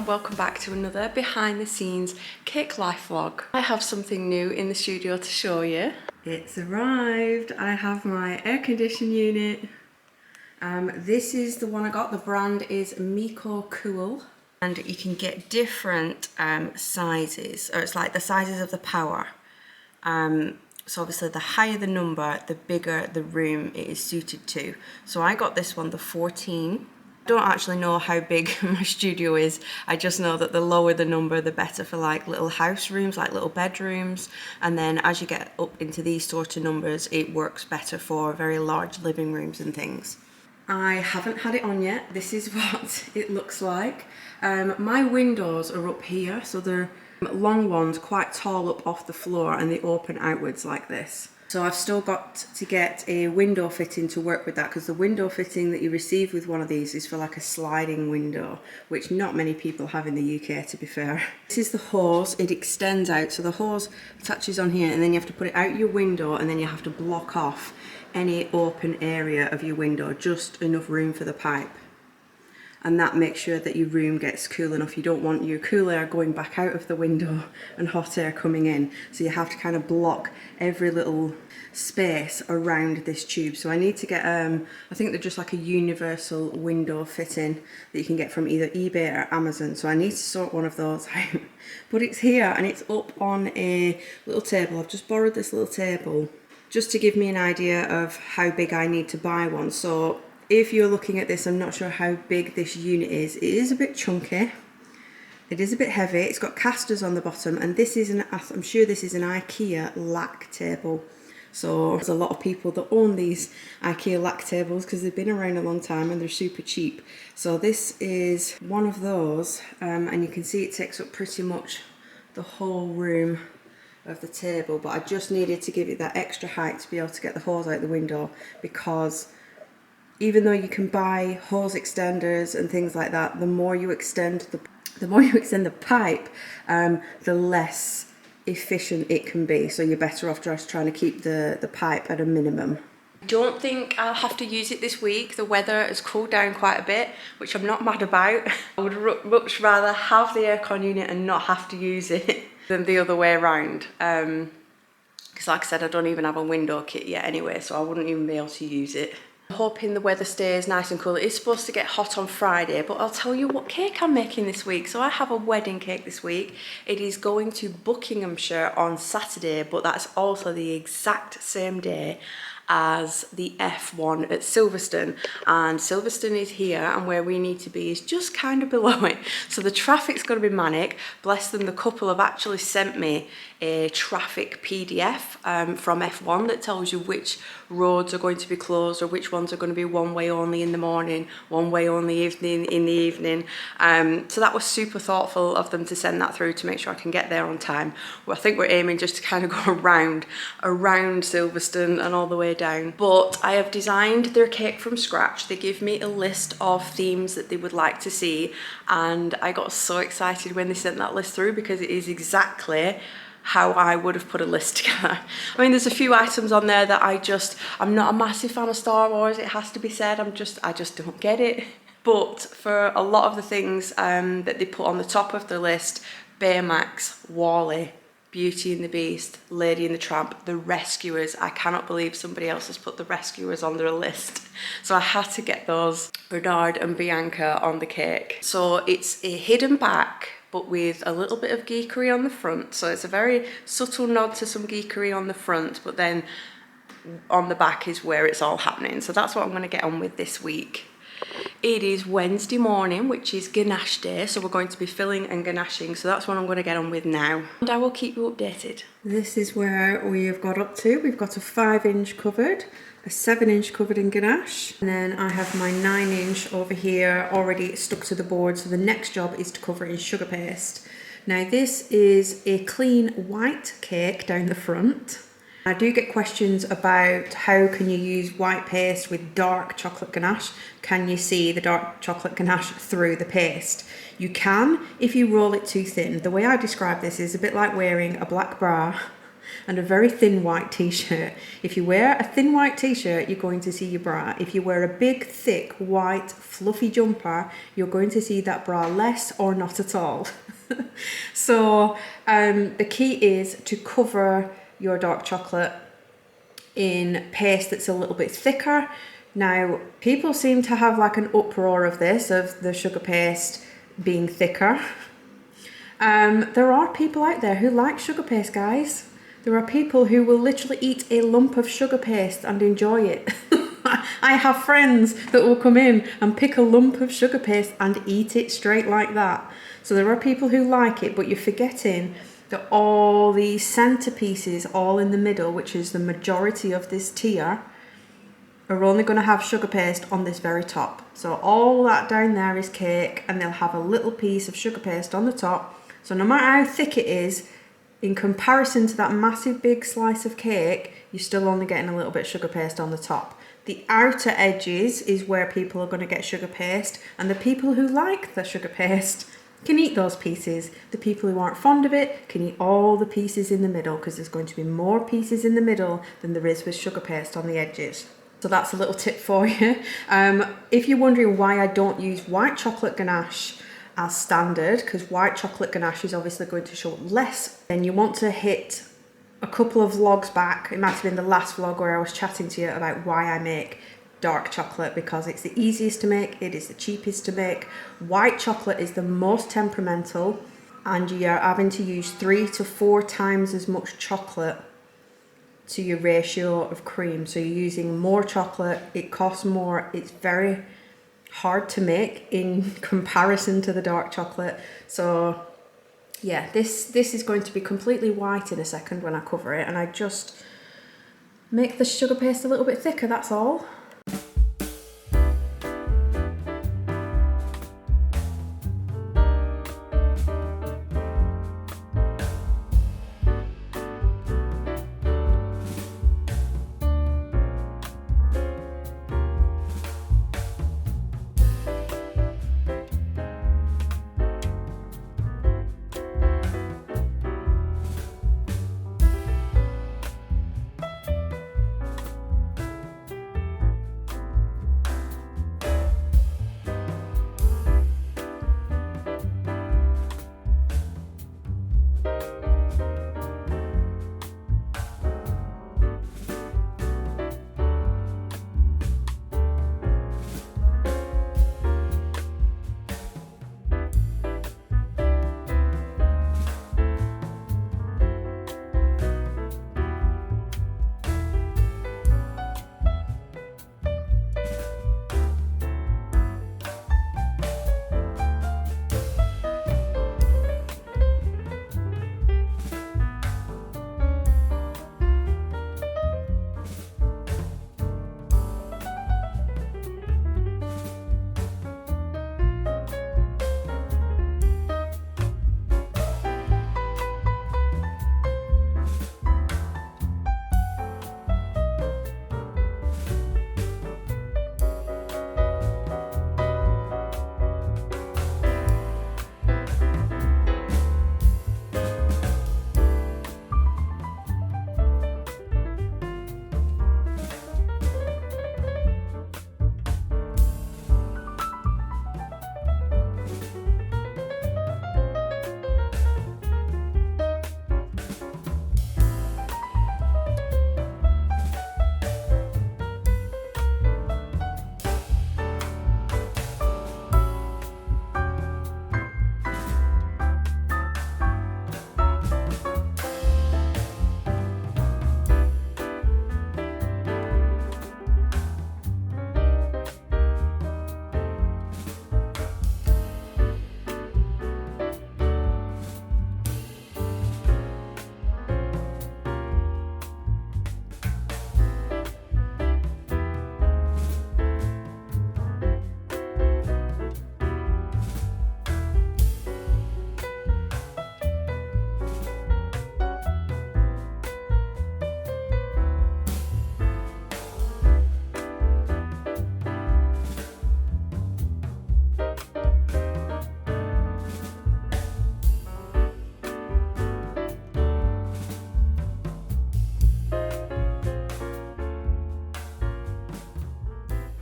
and welcome back to another behind the scenes cake life vlog. I have something new in the studio to show you. It's arrived. I have my air conditioning unit. This is the one I got. The brand is Miko Cool. And you can get different sizes, or it's like the sizes of the power. So obviously the higher the number, the bigger the room it is suited to. So I got this one, the 14. Don't actually know how big my studio is. I just know that the lower the number, the better for like little house rooms, like little bedrooms. And then as you get up into these sort of numbers, it works better for very large living rooms and things. I haven't had it on yet. This is what it looks like. My windows are up here, so they're long ones, quite tall up off the floor, and they open outwards like this. So I've still got to get a window fitting to work with that, because the window fitting that you receive with one of these is for like a sliding window, which not many people have in the UK, to be fair. This is the hose. It extends out, so the hose attaches on here, and then you have to put it out your window, and then you have to block off any open area of your window, just enough room for the pipe. And that makes sure that your room gets cool enough. You don't want your cool air going back out of the window and hot air coming in. So you have to kind of block every little space around this tube. So I need to get, I think they're just like a universal window fitting that you can get from either eBay or Amazon. So I need to sort one of those out. But it's here and it's up on a little table. I've just borrowed this little table just to give me an idea of how big I need to buy one. So if you're looking at this, I'm not sure how big this unit is. It is a bit chunky. It is a bit heavy. It's got casters on the bottom, and this is I'm sure this is an IKEA lack table. So there's a lot of people that own these IKEA lack tables because they've been around a long time and they're super cheap. So this is one of those, and you can see it takes up pretty much the whole room of the table. But I just needed to give it that extra height to be able to get the hose out the window, because even though you can buy hose extenders and things like that, the more you extend the pipe, the less efficient it can be. So you're better off just trying to keep the pipe at a minimum. I don't think I'll have to use it this week. The weather has cooled down quite a bit, which I'm not mad about. I would much rather have the aircon unit and not have to use it than the other way around. Because like I said, I don't even have a window kit yet anyway, so I wouldn't even be able to use it. I'm hoping the weather stays nice and cool. It is supposed to get hot on Friday, but I'll tell you what cake I'm making this week. So I have a wedding cake this week. It is going to Buckinghamshire on Saturday, but that's also the exact same day as the F1 at Silverstone, and Silverstone is here, and where we need to be is just kind of below it. So the traffic's going to be manic. Bless them, the couple have actually sent me a traffic PDF from F1 that tells you which roads are going to be closed, or which ones are going to be one way only in the morning, one way only in the evening. So that was super thoughtful of them to send that through to make sure I can get there on time. Well, I think we're aiming just to kind of go around Silverstone and all the way down. But I have designed their cake from scratch. They give me a list of themes that they would like to see, and I got so excited when they sent that list through, because it is exactly how I would have put a list together. I mean, there's a few items on there that I'm not a massive fan of Star Wars, it has to be said. I just don't get it. But for a lot of the things that they put on the top of the list, Baymax, Wall-E, Beauty and the Beast, Lady and the Tramp, The Rescuers. I cannot believe somebody else has put The Rescuers on their list. So I had to get those, Bernard and Bianca, on the cake. So it's a hidden back, but with a little bit of geekery on the front. So it's a very subtle nod to some geekery on the front, but then on the back is where it's all happening. So that's what I'm going to get on with this week. It is Wednesday morning, which is ganache day, so we're going to be filling and ganaching, so that's what I'm going to get on with now, and I will keep you updated. This is where we have got up to. We've got a 5-inch covered, a 7-inch covered in ganache, and then I have my 9-inch over here already stuck to the board, so the next job is to cover it in sugar paste. Now this is a clean white cake down the front. I do get questions about how can you use white paste with dark chocolate ganache. Can you see the dark chocolate ganache through the paste? You can if you roll it too thin. The way I describe this is a bit like wearing a black bra and a very thin white t-shirt. If you wear a thin white t-shirt, you're going to see your bra. If you wear a big, thick, white, fluffy jumper, you're going to see that bra less or not at all. So the key is to cover your dark chocolate in paste that's a little bit thicker. Now, people seem to have like an uproar of this, of the sugar paste being thicker. There are people out there who like sugar paste, guys. There are people who will literally eat a lump of sugar paste and enjoy it. I have friends that will come in and pick a lump of sugar paste and eat it straight like that. So there are people who like it, but you're forgetting that all these centerpieces all in the middle, which is the majority of this tier, are only going to have sugar paste on this very top. So all that down there is cake, and they'll have a little piece of sugar paste on the top. So no matter how thick it is, in comparison to that massive big slice of cake, you're still only getting a little bit of sugar paste on the top. The outer edges is where people are going to get sugar paste, and the people who like the sugar paste can eat those pieces. The people who aren't fond of it can eat all the pieces in the middle, because there's going to be more pieces in the middle than there is with sugar paste on the edges. So that's a little tip for you. If you're wondering why I don't use white chocolate ganache as standard, because white chocolate ganache is obviously going to show less, then you want to hit a couple of vlogs back. It might have been the last vlog where I was chatting to you about why I make dark chocolate, because it's the easiest to make, it is the cheapest to make. White chocolate is the most temperamental, and you're having to use 3 to 4 times as much chocolate to your ratio of cream. So you're using more chocolate, it costs more, it's very hard to make in comparison to the dark chocolate. So yeah, this is going to be completely white in a second when I cover it, and I just make the sugar paste a little bit thicker, that's all.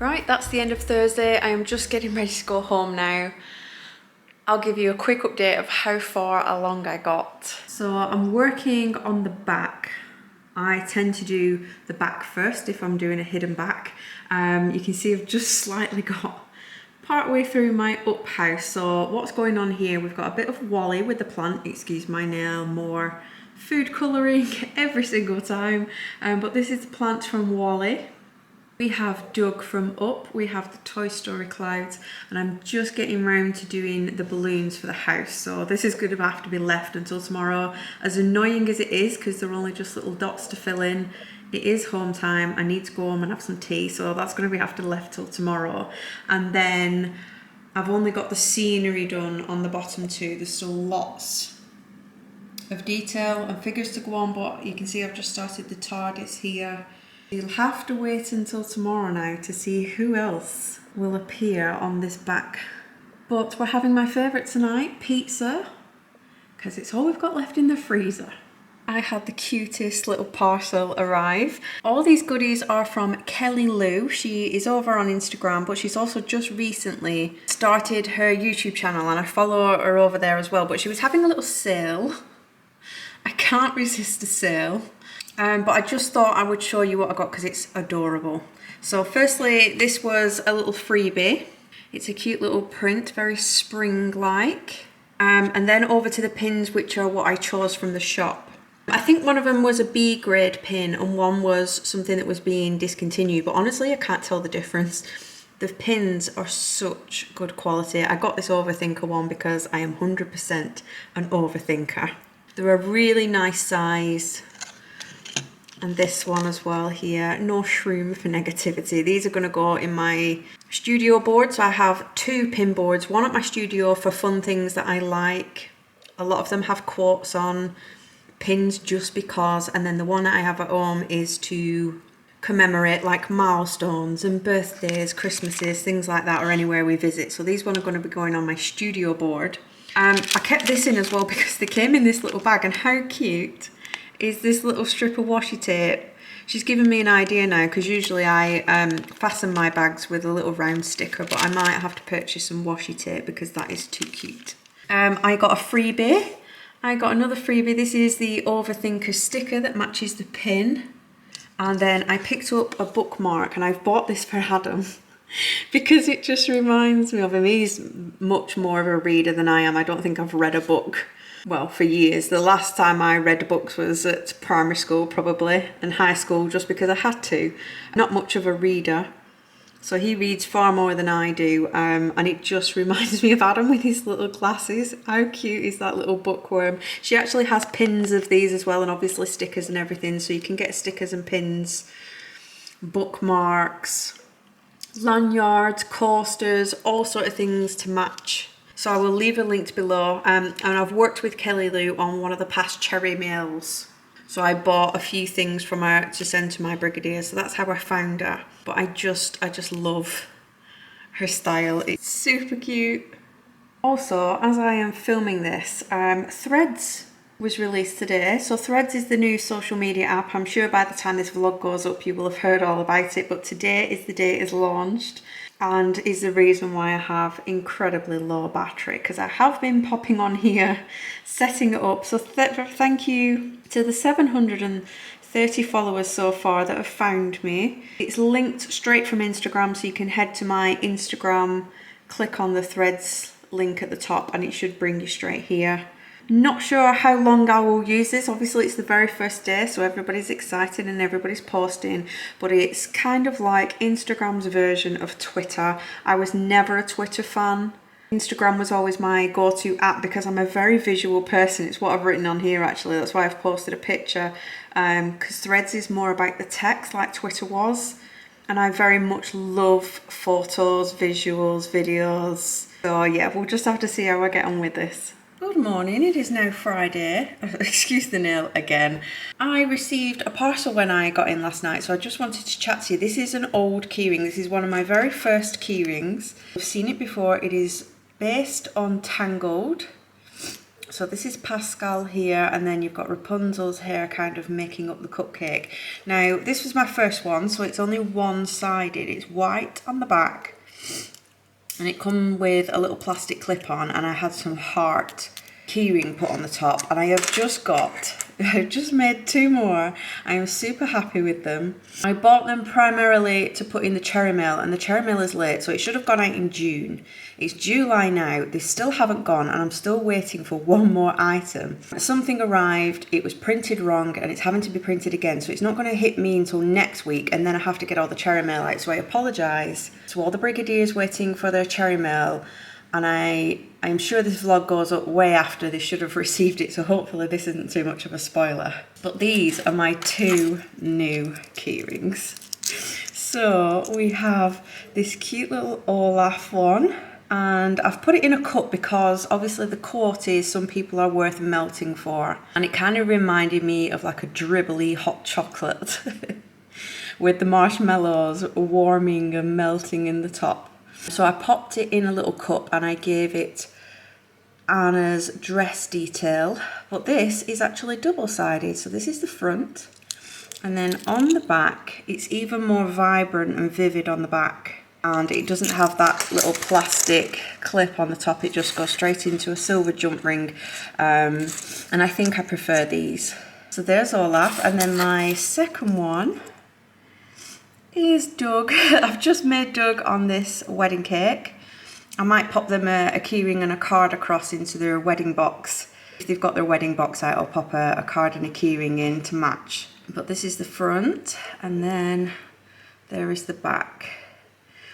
Right, that's the end of Thursday. I am just getting ready to go home now. I'll give you a quick update of how far along I got. So I'm working on the back. I tend to do the back first if I'm doing a hidden back. You can see I've just slightly got part way through my up house. So what's going on here, we've got a bit of Wally with the plant, excuse my nail, more food colouring every single time. But this is the plant from Wally. We have Doug from Up, we have the Toy Story clouds, and I'm just getting round to doing the balloons for the house. So this is going to have to be left until tomorrow. As annoying as it is, because they're only just little dots to fill in, it is home time. I need to go home and have some tea, so that's going to have to be left till tomorrow. And then I've only got the scenery done on the bottom too. There's still lots of detail and figures to go on, but you can see I've just started the TARDIS here. You'll have to wait until tomorrow now to see who else will appear on this back. But we're having my favourite tonight, pizza, because it's all we've got left in the freezer. I had the cutest little parcel arrive. All these goodies are from KellyLou. She is over on Instagram, but she's also just recently started her YouTube channel, and I follow her over there as well. But she was having a little sale. I can't resist a sale. But I just thought I would show you what I got because it's adorable. So firstly, this was a little freebie. It's a cute little print, very spring-like. And then over to the pins, which are what I chose from the shop. I think one of them was a B grade pin and one was something that was being discontinued. But honestly, I can't tell the difference. The pins are such good quality. I got this overthinker one because I am 100% an overthinker. They're a really nice size. And this one as well here, no shroom for negativity. These are going to go in my studio board. So I have 2 pin boards, one at my studio for fun things that I like. A lot of them have quotes on, pins just because. And then the one that I have at home is to commemorate like milestones and birthdays, Christmases, things like that, or anywhere we visit. So these ones are going to be going on my studio board. I kept this in as well because they came in this little bag, and how cute is this little strip of washi tape. She's given me an idea now because usually I fasten my bags with a little round sticker, but I might have to purchase some washi tape because that is too cute. I got a freebie. I got another freebie. This is the Overthinker sticker that matches the pin. And then I picked up a bookmark, and I've bought this for Adam because it just reminds me of him. He's much more of a reader than I am. I don't think I've read a book, well, for years. The last time I read books was at primary school probably, and high school, just because I had to. Not much of a reader. So he reads far more than I do, and it just reminds me of Adam with his little glasses. How cute is that little bookworm? She actually has pins of these as well, and obviously stickers and everything, so you can get stickers and pins, bookmarks, lanyards, coasters, all sort of things to match. So I will leave a link below, and I've worked with KellyLou on one of the past cherry mails. So I bought a few things from her to send to my brigadier, so that's how I found her. But I just love her style. It's super cute. Also, as I am filming this, Threads was released today. So Threads is the new social media app. I'm sure by the time this vlog goes up, you will have heard all about it. But today is the day it is launched, and is the reason why I have incredibly low battery, because I have been popping on here, setting it up. So thank you to the 730 followers so far that have found me. It's linked straight from Instagram, so you can head to my Instagram, click on the Threads link at the top, and it should bring you straight here. Not sure how long I will use this. Obviously it's the very first day, so everybody's excited and everybody's posting, but it's kind of like Instagram's version of Twitter. I was never a Twitter fan. Instagram was always my go-to app because I'm a very visual person. It's what I've written on here actually. That's why I've posted a picture, because Threads is more about the text like Twitter was, and I very much love photos, visuals, videos. So yeah, we'll just have to see how I get on with this. Good morning, it is now Friday. Excuse the nail again. I received a parcel when I got in last night, so I just wanted to chat to you. This is an old keyring. This is one of my very first keyrings. I've seen it before. It is based on Tangled. So this is Pascal here, and then you've got Rapunzel's hair kind of making up the cupcake. Now, this was my first one, so it's only one-sided. It's white on the back, and it comes with a little plastic clip on, and I had some heart keyring put on the top, and I have I've just made 2 more. I am super happy with them. I bought them primarily to put in the cherry mail, and the cherry mail is late, so it should have gone out in June. It's July now, they still haven't gone, and I'm still waiting for one more item. Something arrived, it was printed wrong, and it's having to be printed again, so it's not going to hit me until next week, and then I have to get all the cherry mail out. So I apologise to all the Brigadiers waiting for their cherry mail, and I'm sure this vlog goes up way after they should have received it, so hopefully this isn't too much of a spoiler. But these are my 2 new keyrings. So we have this cute little Olaf one, and I've put it in a cup because obviously the quote some people are worth melting for, and it kind of reminded me of like a dribbly hot chocolate with the marshmallows warming and melting in the top. So I popped it in a little cup and I gave it Anna's dress detail, but this is actually double-sided. So this is the front, and then on the back it's even more vibrant and vivid on the back, and it doesn't have that little plastic clip on the top. It just goes straight into a silver jump ring, and I think I prefer these. So there's Olaf, and then my second one is Doug. I've just made Doug on this wedding cake. I might pop them a keyring and a card across into their wedding box. If they've got their wedding box out, I'll pop a card and a keyring in to match. But this is the front, and then there is the back.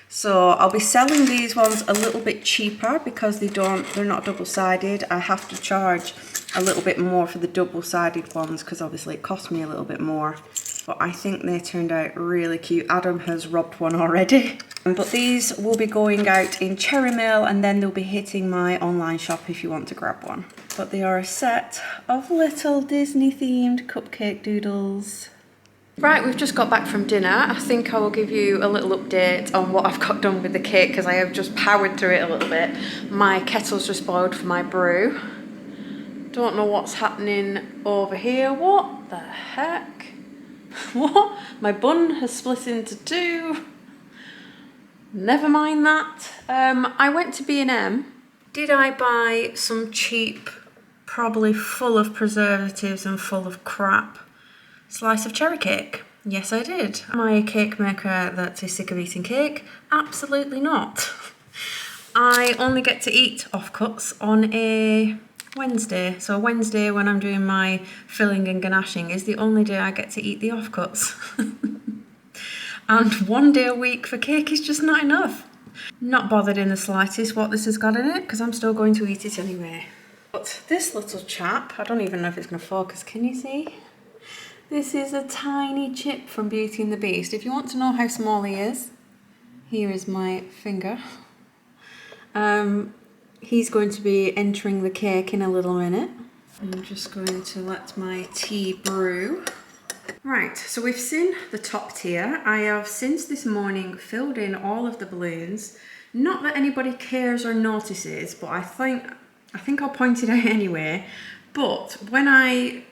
So I'll be selling these ones a little bit cheaper because they're not double-sided. I have to charge a little bit more for the double-sided ones because obviously it cost me a little bit more. But I think they turned out really cute. Adam has robbed one already. But these will be going out in cherry mail, and then they'll be hitting my online shop if you want to grab one. But they are a set of little Disney themed cupcake doodles. Right, we've just got back from dinner. I think I will give you a little update on what I've got done with the cake because I have just powered through it a little bit. My kettle's just boiled for my brew. Don't know what's happening over here. What the heck? What? My bun has split into 2. Never mind that. I went to B&M. Did I buy some cheap, probably full of preservatives and full of crap, slice of cherry cake? Yes, I did. Am I a cake maker that is sick of eating cake? Absolutely not. I only get to eat offcuts on a Wednesday. So Wednesday, when I'm doing my filling and ganaching, is the only day I get to eat the offcuts. And 1 day a week for cake is just not enough. Not bothered in the slightest what this has got in it because I'm still going to eat it anyway. But this little chap, I don't even know if it's going to focus, can you see? This is a tiny chip from Beauty and the Beast. If you want to know how small he is, here is my finger. He's going to be entering the cake in a little minute. I'm just going to let my tea brew. Right, so we've seen the top tier. I have since this morning filled in all of the balloons. Not that anybody cares or notices, but I think I'll point it out anyway. But when I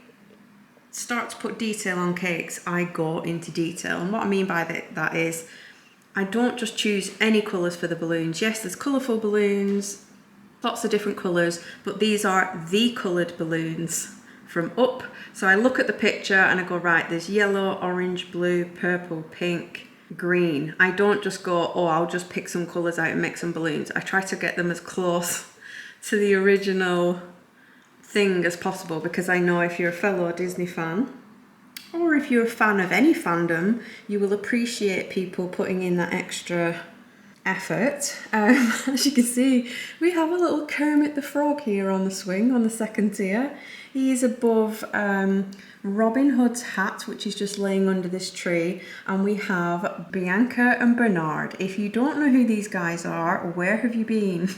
start to put detail on cakes, I go into detail. And what I mean by that is I don't just choose any colours for the balloons. Yes, there's colourful balloons, lots of different colours, but these are the coloured balloons from up. So I look at the picture and I go, right, there's yellow, orange, blue, purple, pink, green. I don't just go, oh, I'll just pick some colours out and make some balloons. I try to get them as close to the original thing as possible because I know if you're a fellow Disney fan, or if you're a fan of any fandom, you will appreciate people putting in that extra effort. As you can see, we have a little Kermit the Frog here on the swing on the second tier. He is above Robin Hood's hat, which is just laying under this tree, and we have Bianca and Bernard. If you don't know who these guys are, where have you been?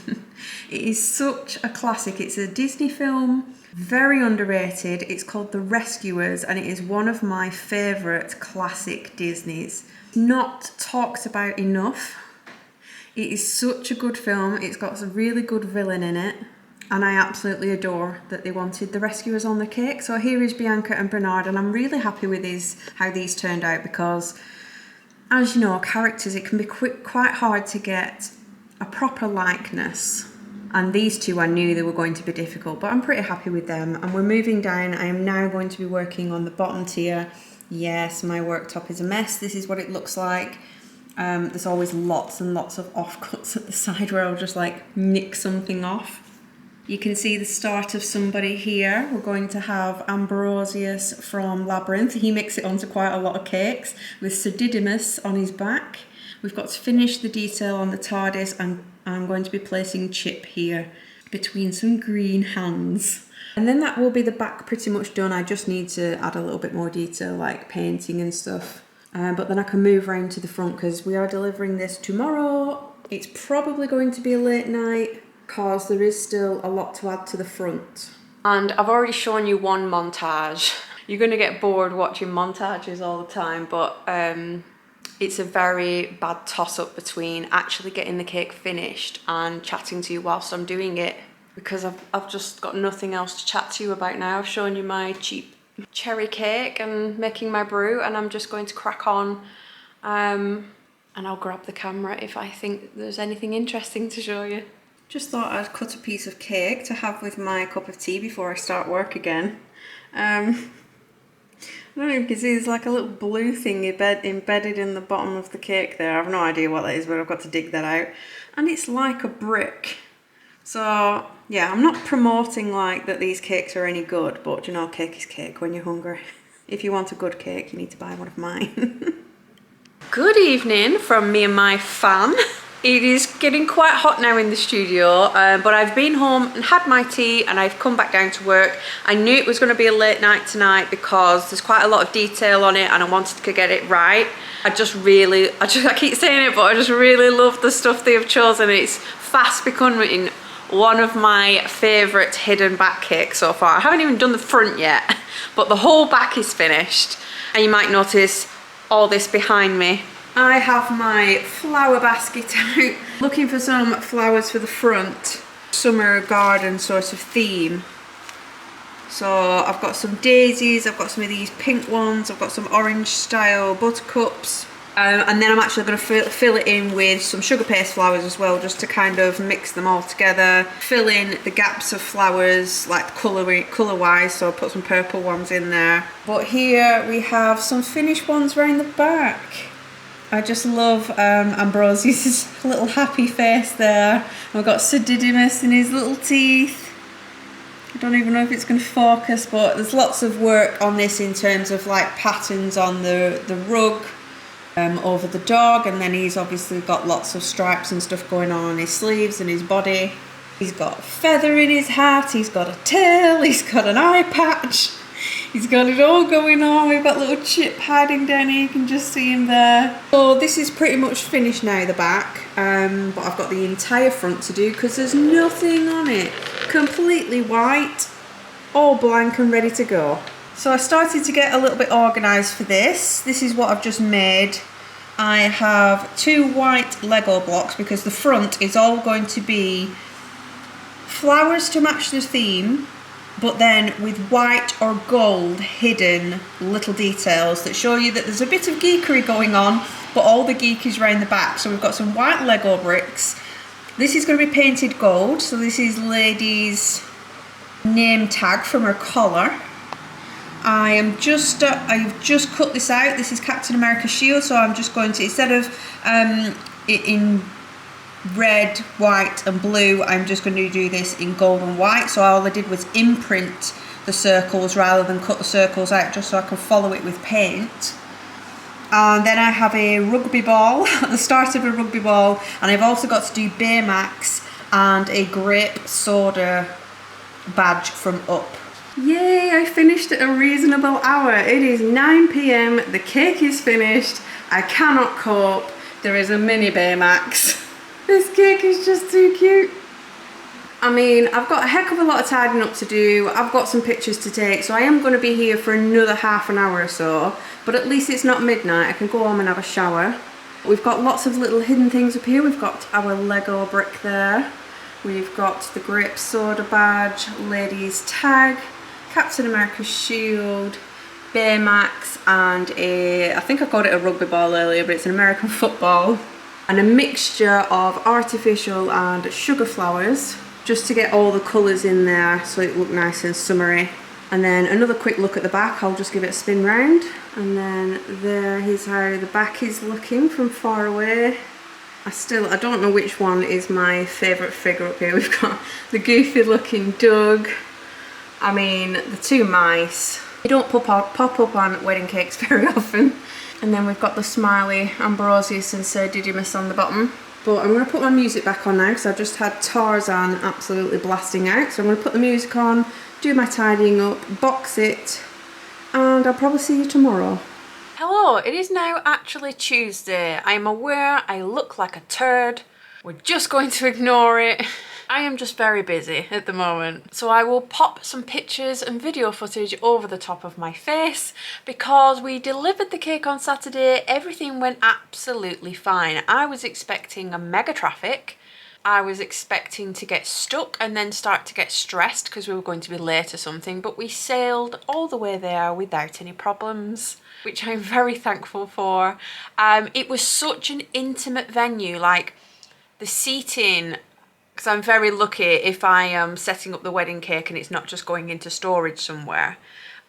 It is such a classic. It's a Disney film, very underrated. It's called The Rescuers, and it is one of my favourite classic Disneys. Not talked about enough. It is such a good film. It's got a really good villain in it. And I absolutely adore that they wanted the rescuers on the cake. So here is Bianca and Bernard, and I'm really happy with how these turned out, because as you know, characters, it can be quite hard to get a proper likeness. And these two, I knew they were going to be difficult, but I'm pretty happy with them. And we're moving down. I am now going to be working on the bottom tier. Yes, my worktop is a mess. This is what it looks like. There's always lots and lots of offcuts at the side where I'll just like nick something off. You can see the start of somebody here. We're going to have Ambrosius from Labyrinth. He makes it onto quite a lot of cakes with Sir Didymus on his back. We've got to finish the detail on the TARDIS, and I'm going to be placing Chip here between some green hands. And then that will be the back pretty much done. I just need to add a little bit more detail like painting and stuff. But then I can move around to the front because we are delivering this tomorrow. It's probably going to be a late night, because there is still a lot to add to the front. And I've already shown you one montage. You're going to get bored watching montages all the time, but it's a very bad toss-up between actually getting the cake finished and chatting to you whilst I'm doing it, because I've just got nothing else to chat to you about now. I've shown you my cheap cherry cake and making my brew, and I'm just going to crack on, and I'll grab the camera if I think there's anything interesting to show you. Just thought I'd cut a piece of cake to have with my cup of tea before I start work again. I don't know if you can see, there's like a little blue thing embedded in the bottom of the cake there. I've no idea what that is, but I've got to dig that out. And it's like a brick. So yeah, I'm not promoting like that these cakes are any good, but you know, cake is cake when you're hungry. If you want a good cake, you need to buy one of mine. Good evening from me and my fan. It is getting quite hot now in the studio, but I've been home and had my tea and I've come back down to work. I knew it was going to be a late night tonight because there's quite a lot of detail on it and I wanted to get it right. I keep saying it, but I just really love the stuff they've chosen. It's fast becoming one of my favourite hidden back cakes so far. I haven't even done the front yet, but the whole back is finished. And you might notice all this behind me. I have my flower basket out, looking for some flowers for the front, summer garden sort of theme. So I've got some daisies, I've got some of these pink ones, I've got some orange style buttercups, and then I'm actually going to fill it in with some sugar paste flowers as well, just to kind of mix them all together, fill in the gaps of flowers like colour wise, so I'll put some purple ones in there. But here we have some finished ones around the back. I just love Ambrosius' little happy face there. We've got Sir Didymus and his little teeth. I don't even know if it's going to focus, but there's lots of work on this in terms of like patterns on the rug over the dog, and then he's obviously got lots of stripes and stuff going on his sleeves and his body. He's got a feather in his hat, he's got a tail, he's got an eye patch. He's got it all going on. We've got little Chip hiding down here, you can just see him there. So this is pretty much finished now, the back, but I've got the entire front to do because there's nothing on it. Completely white, all blank and ready to go. So I started to get a little bit organised for this. This is what I've just made. I have 2 white Lego blocks because the front is all going to be flowers to match the theme, but then with white or gold hidden little details that show you that there's a bit of geekery going on, but all the geek is around the back. So we've got some white Lego bricks. This is going to be painted gold, so this is Lady's name tag from her collar. I've just cut this out. This is Captain America's shield, so I'm just going to, instead of it in red, white and blue, I'm just going to do this in gold and white. So all I did was imprint the circles rather than cut the circles out, just so I can follow it with paint. And then I have a rugby ball, at the start of a rugby ball, and I've also got to do Baymax and a grape soda badge from Up. Yay, I finished at a reasonable hour. It is 9 PM, the cake is finished, I cannot cope, there is a mini Baymax. This cake is just too cute. I mean, I've got a heck of a lot of tidying up to do, I've got some pictures to take, so I am going to be here for another half an hour or so, but at least it's not midnight, I can go home and have a shower. We've got lots of little hidden things up here. We've got our Lego brick there. We've got the grape soda badge, ladies tag, Captain America's shield, Baymax, and I think I called it a rugby ball earlier, but it's an American football. And a mixture of artificial and sugar flowers, just to get all the colours in there so it looked nice and summery. And then another quick look at the back, I'll just give it a spin round. And then here's how the back is looking from far away. I don't know which one is my favourite figure up here. We've got the goofy looking Doug. I mean, the two mice. They don't pop up on wedding cakes very often. And then we've got the smiley Ambrosius and Sir Didymus on the bottom. But I'm going to put my music back on now because I just had Tarzan absolutely blasting out. So I'm going to put the music on, do my tidying up, box it, and I'll probably see you tomorrow. Hello, it is now actually Tuesday. I am aware I look like a turd. We're just going to ignore it. I am just very busy at the moment. So I will pop some pictures and video footage over the top of my face because we delivered the cake on Saturday. Everything went absolutely fine. I was expecting a mega traffic. I was expecting to get stuck and then start to get stressed because we were going to be late or something, but we sailed all the way there without any problems, which I'm very thankful for. It was such an intimate venue, like the seating, because I'm very lucky if I am setting up the wedding cake and it's not just going into storage somewhere.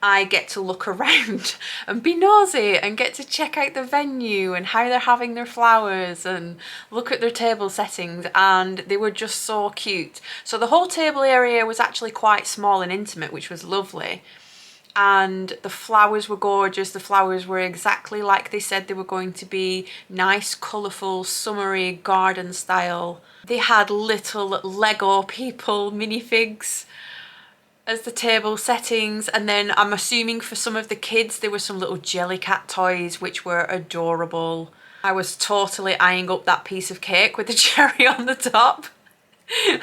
I get to look around and be nosy and get to check out the venue and how they're having their flowers and look at their table settings, and they were just so cute. So the whole table area was actually quite small and intimate, which was lovely. And the flowers were gorgeous. The flowers were exactly like they said they were going to be. Nice, colourful, summery, garden style. They had little Lego people, minifigs as the table settings, and then I'm assuming for some of the kids there were some little Jellycat toys which were adorable. I was totally eyeing up that piece of cake with the cherry on the top.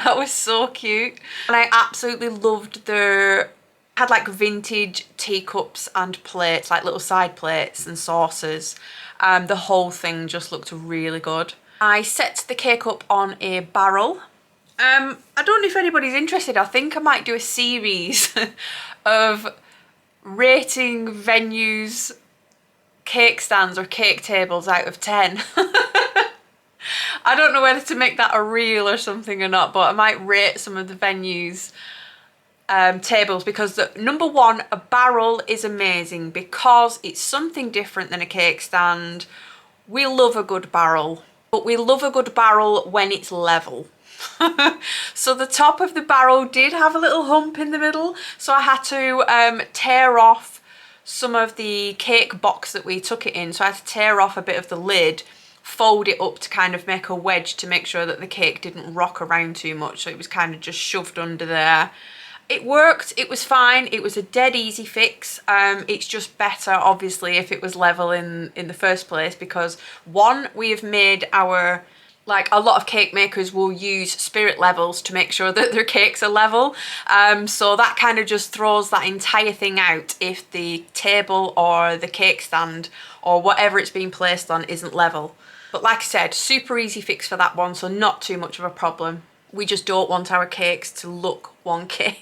That was so cute. And I absolutely loved their, had like vintage teacups and plates, like little side plates and saucers. The whole thing just looked really good. I set the cake up on a barrel. I don't know if anybody's interested. I think I might do a series of rating venues, cake stands or cake tables out of 10. I don't know whether to make that a reel or something or not, but I might rate some of the venues tables, because number one, a barrel is amazing because it's something different than a cake stand. We love a good barrel, but we love a good barrel when it's level. So the top of the barrel did have a little hump in the middle, so I had to tear off some of the cake box that we took it in. So I had to tear off a bit of the lid, fold it up to kind of make a wedge to make sure that the cake didn't rock around too much, so it was kind of just shoved under there. It worked, it was fine, it was a dead easy fix. It's just better obviously if it was level in the first place, because one, we have made our, like a lot of cake makers will use spirit levels to make sure that their cakes are level. So that kind of just throws that entire thing out if the table or the cake stand or whatever it's being placed on isn't level. But like I said, super easy fix for that one, so not too much of a problem. We just don't want our cakes to look wonky.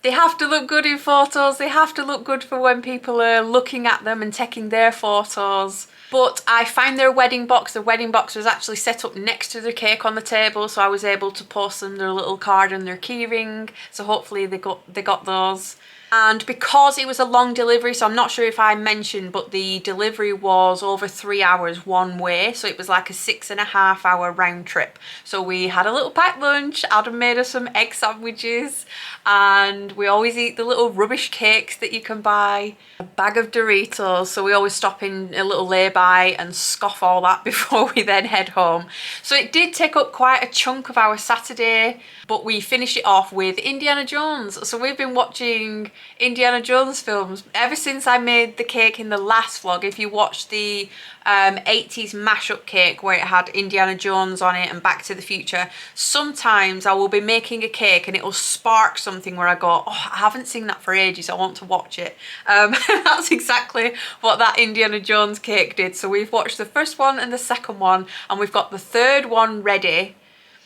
They have to look good in photos, they have to look good for when people are looking at them and taking their photos. But I found their wedding box. The wedding box was actually set up next to their cake on the table, so I was able to post them their little card and their keyring. So hopefully they got those. And because it was a long delivery, so I'm not sure if I mentioned, but the delivery was over 3 hours one way. So it was like a 6.5 hour round trip. So we had a little packed lunch. Adam made us some egg sandwiches, and we always eat the little rubbish cakes that you can buy. A bag of Doritos. So we always stop in a little lay-by and scoff all that before we then head home. So it did take up quite a chunk of our Saturday, but we finished it off with Indiana Jones. So we've been watching Indiana Jones films ever since I made the cake in the last vlog. If you watch the 80s mashup cake where it had Indiana Jones on it and Back to the Future, sometimes I will be making a cake and it will spark something where I go, oh, I haven't seen that for ages, I want to watch it. That's exactly what that Indiana Jones cake did. So we've watched the first one and the second one, and we've got the third one ready.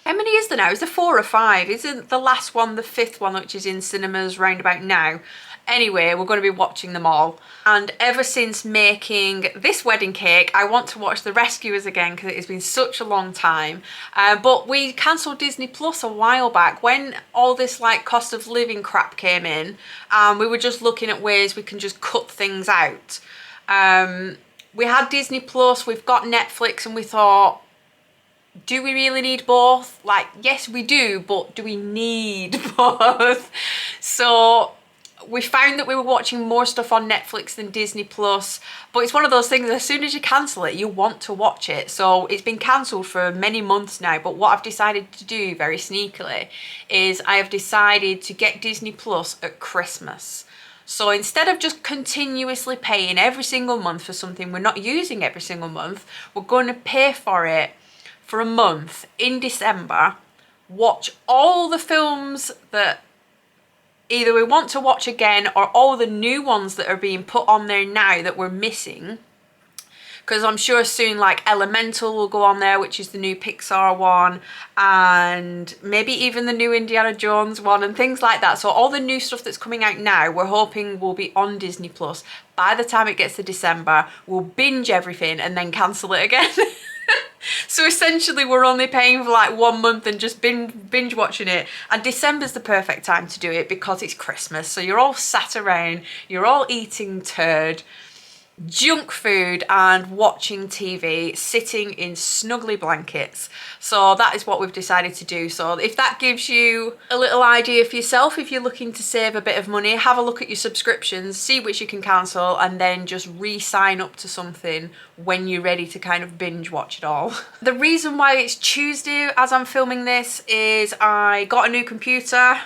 How many is there now? Is there 4 or 5? Isn't the last one the 5th one, which is in cinemas round about now? Anyway, we're going to be watching them all. And ever since making this wedding cake, I want to watch The Rescuers again because it has been such a long time. But we cancelled Disney Plus a while back when all this like cost of living crap came in. We were just looking at ways we can just cut things out. We had Disney Plus, we've got Netflix, and we thought, do we really need both? Like, yes, we do, but do we need both? So we found that we were watching more stuff on Netflix than Disney Plus, but it's one of those things, as soon as you cancel it, you want to watch it. So it's been cancelled for many months now, but what I've decided to do very sneakily is I have decided to get Disney Plus at Christmas. So instead of just continuously paying every single month for something we're not using every single month, we're going to pay for it for a month in December, watch all the films that either we want to watch again or all the new ones that are being put on there now that we're missing. Because I'm sure soon like Elemental will go on there, which is the new Pixar one, and maybe even the new Indiana Jones one and things like that. So all the new stuff that's coming out now, we're hoping will be on Disney Plus. By the time it gets to December, we'll binge everything and then cancel it again. So essentially we're only paying for like 1 month and just binge watching it, and December's the perfect time to do it because it's Christmas, so you're all sat around, you're all eating junk food and watching TV, sitting in snuggly blankets. So that is what we've decided to do. So if that gives you a little idea for yourself, if you're looking to save a bit of money, have a look at your subscriptions, see which you can cancel, and then just re-sign up to something when you're ready to kind of binge watch it all. The reason why it's Tuesday as I'm filming this is I got a new computer.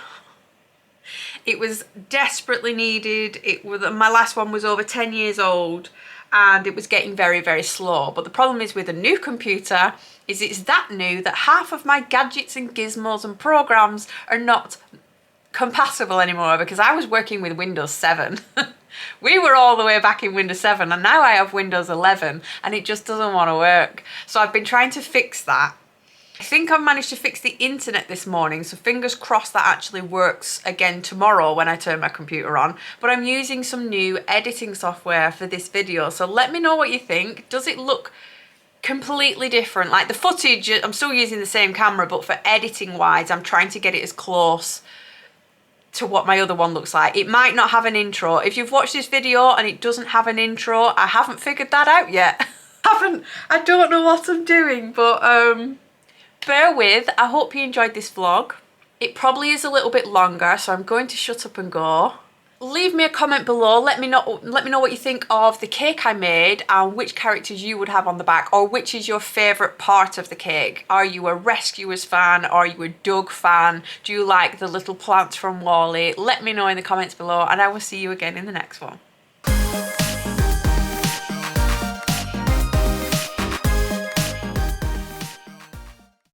It was desperately needed. My last one was over 10 years old and it was getting very, very slow. But the problem is with a new computer is it's that new that half of my gadgets and gizmos and programs are not compatible anymore, because I was working with Windows 7. We were all the way back in Windows 7 and now I have Windows 11 and it just doesn't want to work. So I've been trying to fix that. I think I've managed to fix the internet this morning, so fingers crossed that actually works again tomorrow when I turn my computer on. But I'm using some new editing software for this video, so let me know what you think. Does it look completely different? Like the footage, I'm still using the same camera, but for editing wise, I'm trying to get it as close to what my other one looks like. It might not have an intro. If you've watched this video and it doesn't have an intro, I haven't figured that out yet. I don't know what I'm doing, but bear with. I hope you enjoyed this vlog. It probably is a little bit longer, so I'm going to shut up and go. Leave me a comment below. Let me know what you think of the cake I made and which characters you would have on the back, or which is your favourite part of the cake. Are you a Rescuers fan? Are you a Doug fan? Do you like the little plants from WALL-E? Let me know in the comments below, and I will see you again in the next one.